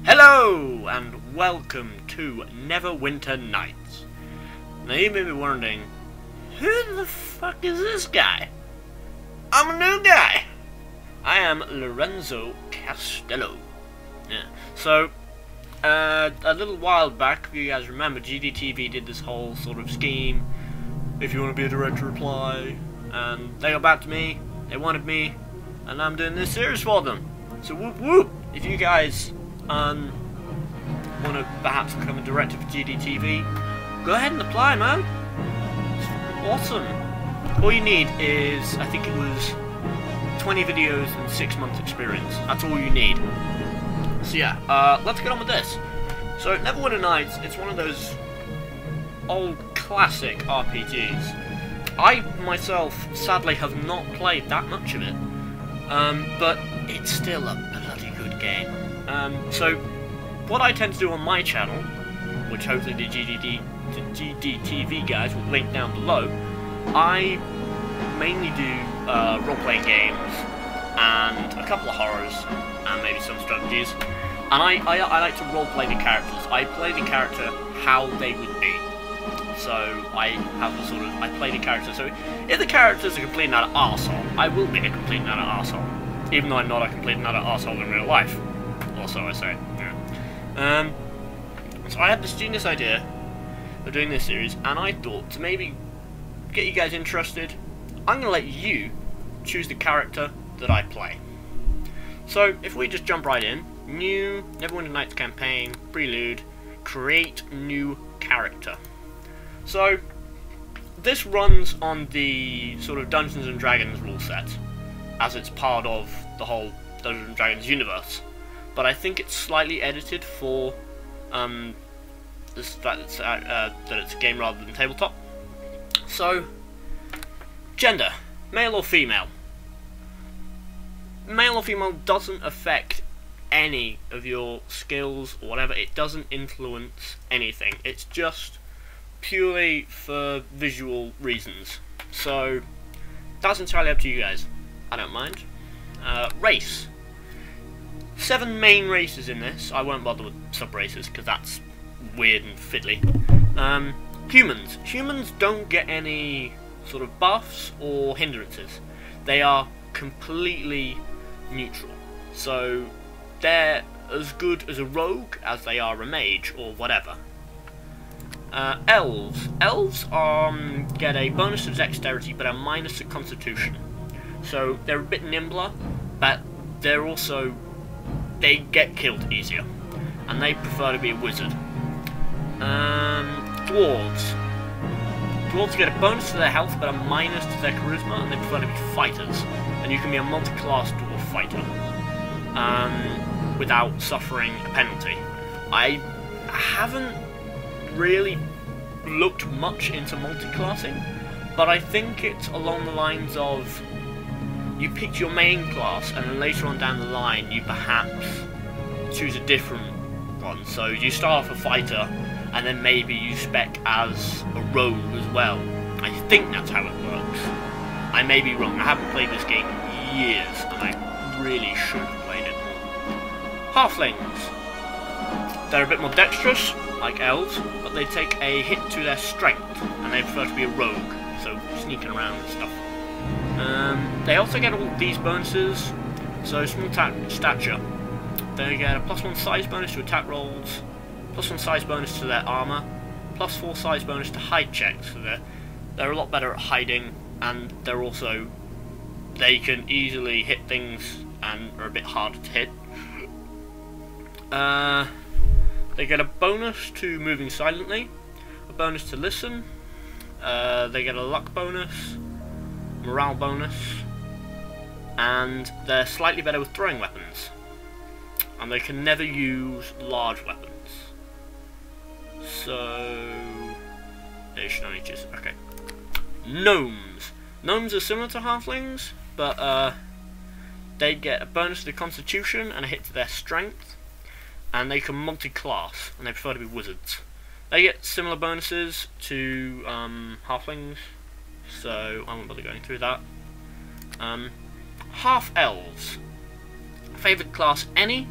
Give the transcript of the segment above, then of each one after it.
Hello and welcome to Neverwinter Nights. Now you may be wondering, who the fuck is this guy? I'm a new guy. I am Lorenzo Castello. Yeah. So, a little while back, if you guys remember, GameDeciderTV did this whole sort of scheme. If you want to be a direct reply, and they got back to me. They wanted me, and I'm doing this series for them. So whoop whoop! If you guys want to perhaps become a director for GameDeciderTV, go ahead and apply, man. It's awesome. All you need is, I think it was 20 videos and 6 months experience. That's all you need. So yeah, let's get on with this. So Neverwinter Nights, it's one of those old classic RPGs. I myself sadly have not played that much of it, but it's still a bloody good game. So what I tend to do on my channel, which hopefully the GameDeciderTV guys will link down below, I mainly do role-playing games and a couple of horrors and maybe some strategies. And I like to role-play the characters. I play the character how they would be. So I have the sort of, I play the character. So if the character's a complete and utter arsehole, I will be a complete and utter arsehole, even though I'm not a complete and utter arsehole in real life. Also, I say. Yeah. So I had this genius idea of doing this series, and I thought to maybe get you guys interested, I'm gonna let you choose the character that I play. So if we just jump right in, new Neverwinter Nights campaign, prelude, create new character. So this runs on the sort of Dungeons and Dragons rule set, as it's part of the whole Dungeons and Dragons universe. But I think it's slightly edited for this fact that it's a game rather than tabletop. So, gender, male or female. Male or female doesn't affect any of your skills or whatever. It doesn't influence anything. It's just purely for visual reasons. So that's entirely up to you guys. I don't mind. Race. 7 main races in this. I won't bother with sub-races because that's weird and fiddly. Humans. Humans don't get any sort of buffs or hindrances. They are completely neutral. So they're as good as a rogue as they are a mage or whatever. Elves. Elves get a bonus to dexterity but a minus to constitution. So they're a bit nimbler, but they're also, they get killed easier, and they prefer to be a wizard. Dwarves. Dwarves get a bonus to their health but a minus to their charisma, and they prefer to be fighters. And you can be a multi-class dwarf fighter without suffering a penalty. I haven't really looked much into multi-classing, but I think it's along the lines of you pick your main class and then later on down the line you perhaps choose a different one. So you start off a fighter and then maybe you spec as a rogue as well. I think that's how it works. I may be wrong. I haven't played this game in years and I really should have played it more. Halflings. They're a bit more dexterous, like elves, but they take a hit to their strength, and they prefer to be a rogue, so sneaking around and stuff. They also get all these bonuses, so small stature. They get a +1 size bonus to attack rolls, +1 size bonus to their armor, +4 size bonus to hide checks, so they're a lot better at hiding, and they're also, they can easily hit things and are a bit harder to hit. They get a bonus to moving silently, a bonus to listen, they get a luck bonus, morale bonus, and they're slightly better with throwing weapons. And they can never use large weapons. So they should only choose, okay. Gnomes. Gnomes are similar to halflings, but they get a bonus to their constitution and a hit to their strength. And they can multi-class, and they prefer to be wizards. They get similar bonuses to halflings, so I won't bother going through that. Half-elves. Favourite class any,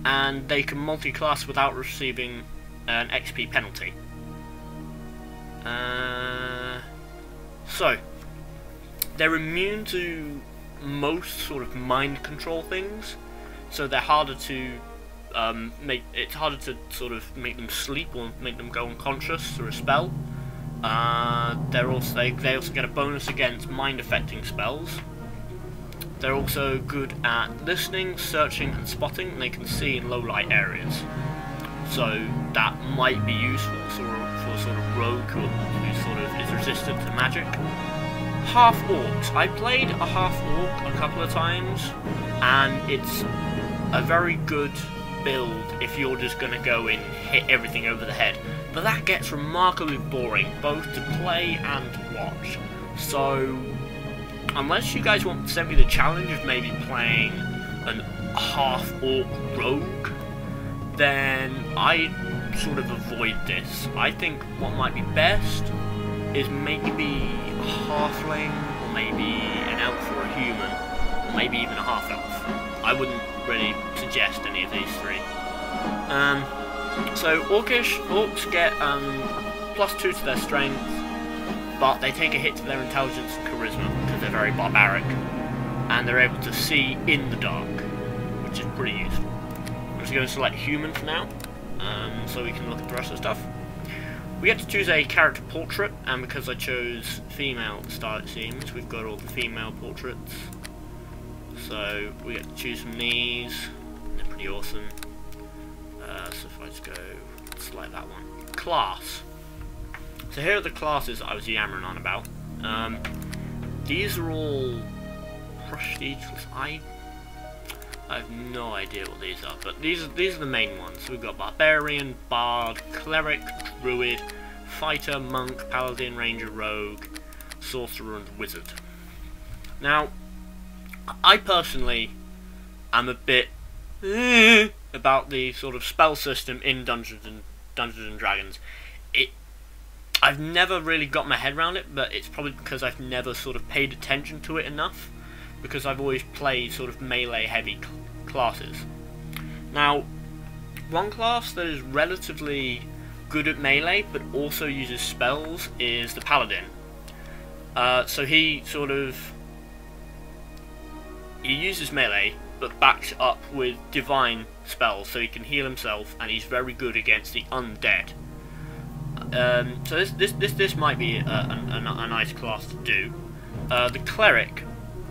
and they can multi-class without receiving an XP penalty. So they're immune to most sort of mind control things, so they're harder to it's harder to sort of make them sleep or make them go unconscious through a spell. They also get a bonus against mind affecting spells. They're also good at listening, searching and spotting, and they can see in low light areas. So that might be useful for sort of rogue who sort of is resistant to magic. Half orcs. I played a half orc a couple of times, and it's a very good build if you're just going to go and hit everything over the head. But that gets remarkably boring, both to play and to watch. So unless you guys want to send me the challenge of maybe playing an half orc rogue, then I sort of avoid this. I think what might be best is maybe a halfling, or maybe an elf or a human, or maybe even a half elf. I wouldn't really suggest any of these three. So orcs get +2 to their strength, but they take a hit to their intelligence and charisma because they're very barbaric, and they're able to see in the dark, which is pretty useful. I'm just going to select human for now, so we can look at the rest of the stuff. We get to choose a character portrait, and because I chose female at the start, it seems, we've got all the female portraits. So we get to choose from these. They're pretty awesome. So if I just go select that one. Class. So here are the classes I was yammering on about. These are all prestige. I have no idea what these are, but these are the main ones. So we've got barbarian, bard, cleric, druid, fighter, monk, paladin, ranger, rogue, sorcerer, and wizard. Now, I personally am a bit about the sort of spell system in Dungeons and Dragons. I've never really got my head around it, but it's probably because I've never sort of paid attention to it enough, because I've always played sort of melee heavy classes. Now, one class that is relatively good at melee but also uses spells is the paladin. So he uses melee but backs it up with divine spells, so he can heal himself, and he's very good against the undead. So this might be a nice class to do. The cleric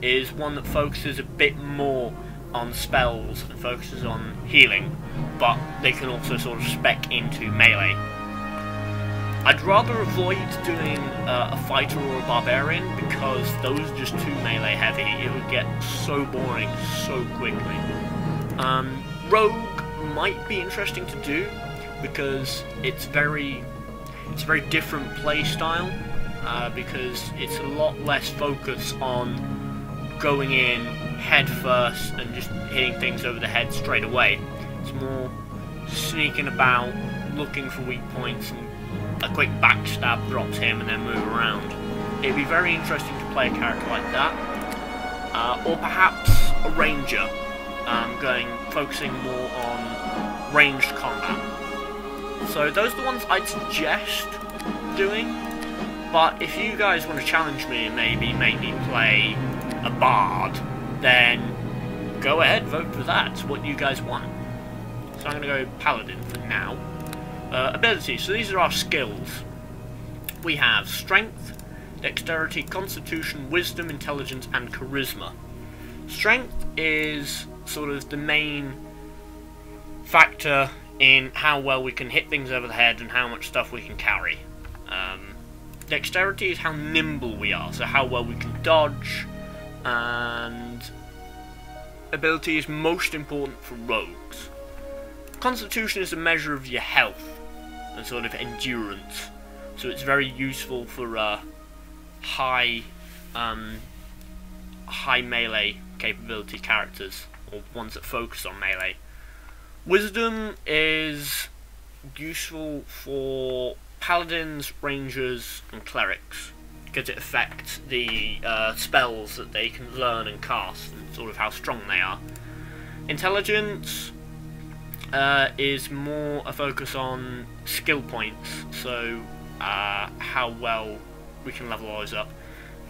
is one that focuses a bit more on spells and focuses on healing, but they can also sort of spec into melee. I'd rather avoid doing a fighter or a barbarian, because those are just too melee heavy. It would get so boring so quickly. Rogue might be interesting to do, because it's a very different play style, because it's a lot less focus on going in head first and just hitting things over the head straight away. It's more sneaking about, looking for weak points, and a quick backstab drops him and then move around. It'd be very interesting to play a character like that, or perhaps a ranger, focusing more on ranged combat. So those are the ones I'd suggest doing, but if you guys want to challenge me and maybe make me play a bard, then go ahead, vote for that. It's what you guys want. So I'm going to go paladin for now. Abilities, so these are our skills. We have strength, dexterity, constitution, wisdom, intelligence, and charisma. Strength is sort of the main factor in how well we can hit things over the head and how much stuff we can carry. Dexterity is how nimble we are, so how well we can dodge, and ability is most important for rogues. Constitution is a measure of your health and sort of endurance, so it's very useful for high melee capability characters, or ones that focus on melee. Wisdom is useful for paladins, rangers, and clerics, because it affects the spells that they can learn and cast, and sort of how strong they are. Intelligence is more a focus on skill points, so how well we can level those up.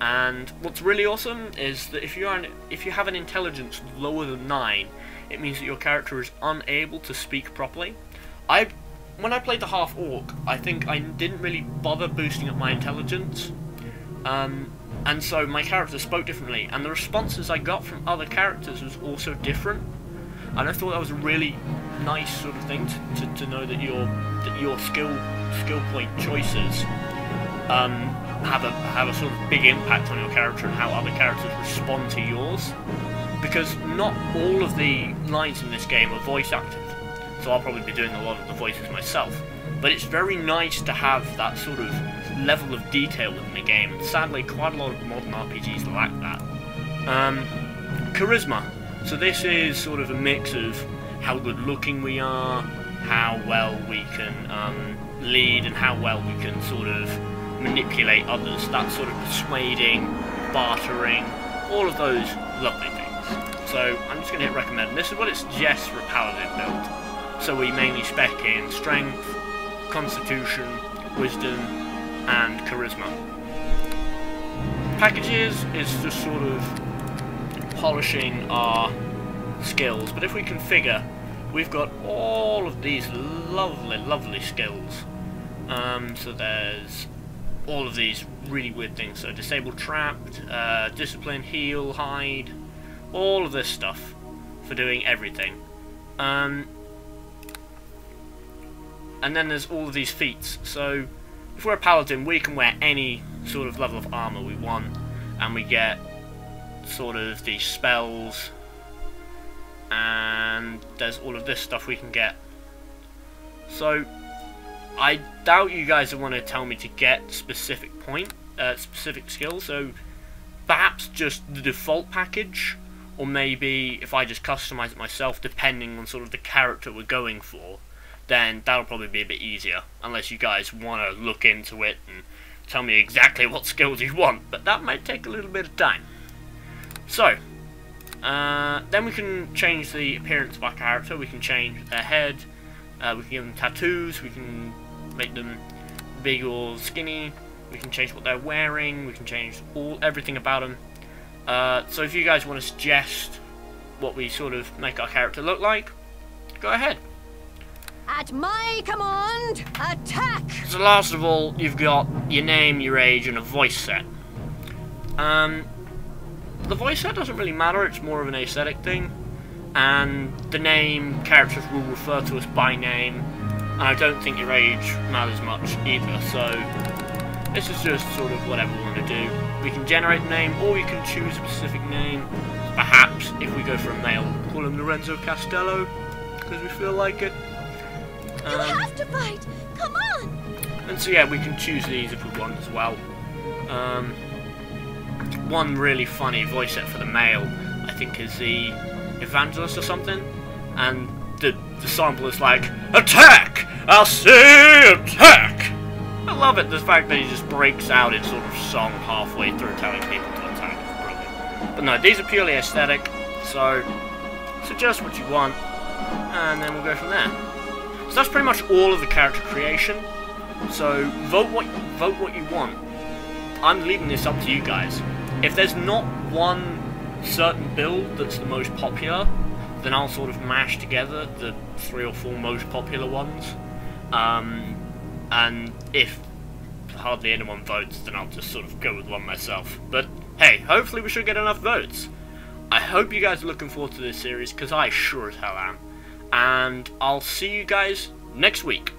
And what's really awesome is that if you have an intelligence lower than 9, it means that your character is unable to speak properly. When I played the half orc, I think I didn't really bother boosting up my intelligence, and so my character spoke differently, and the responses I got from other characters was also different. And I thought that was a really nice sort of thing to know that your skill point choices have a sort of big impact on your character and how other characters respond to yours. Because not all of the lines in this game are voice acted, so I'll probably be doing a lot of the voices myself. But it's very nice to have that sort of level of detail in the game. Sadly, quite a lot of modern RPGs lack that. Charisma. So this is sort of a mix of how good looking we are, how well we can lead, and how well we can sort of manipulate others. That sort of persuading, bartering, all of those lovely things. So I'm just going to hit recommend. This is what it suggests for a paladin build. So we mainly spec in strength, constitution, wisdom, and charisma. Packages is just sort of polishing our skills, but if we configure, we've got all of these lovely skills. So there's all of these really weird things. So disable trapped, discipline, heal, hide, all of this stuff for doing everything. And then there's all of these feats. So if we're a paladin, we can wear any sort of level of armor we want, and we get sort of these spells, and there's all of this stuff we can get. So I doubt you guys want to tell me to get specific skills, so perhaps just the default package, or maybe if I just customize it myself depending on sort of the character we're going for, then that'll probably be a bit easier, unless you guys want to look into it and tell me exactly what skills you want, but that might take a little bit of time. So, then we can change the appearance of our character. We can change their head, we can give them tattoos, we can make them big or skinny, we can change what they're wearing, we can change everything about them. So if you guys want to suggest what we sort of make our character look like, go ahead. At my command, attack! So last of all, you've got your name, your age, and a voice set. The voice set doesn't really matter, it's more of an aesthetic thing. And the name, characters will refer to us by name. And I don't think your age matters much either, so this is just sort of whatever we want to do. We can generate a name, or we can choose a specific name. Perhaps, if we go for a male, call him Lorenzo Castello, because we feel like it. You have to fight! Come on! And so yeah, we can choose these if we want as well. One really funny voice set for the male, I think, is the Evangelist or something, and the sample is like, "Attack! I'll say attack!" I love it, the fact that he just breaks out in sort of song halfway through telling people to attack. It's brilliant. But no, these are purely aesthetic, so suggest what you want, and then we'll go from there. So that's pretty much all of the character creation. So vote what you want. I'm leaving this up to you guys. If there's not one certain build that's the most popular, then I'll sort of mash together the 3 or 4 most popular ones. And if hardly anyone votes, then I'll just sort of go with one myself. But hey, hopefully we should get enough votes. I hope you guys are looking forward to this series, because I sure as hell am. And I'll see you guys next week.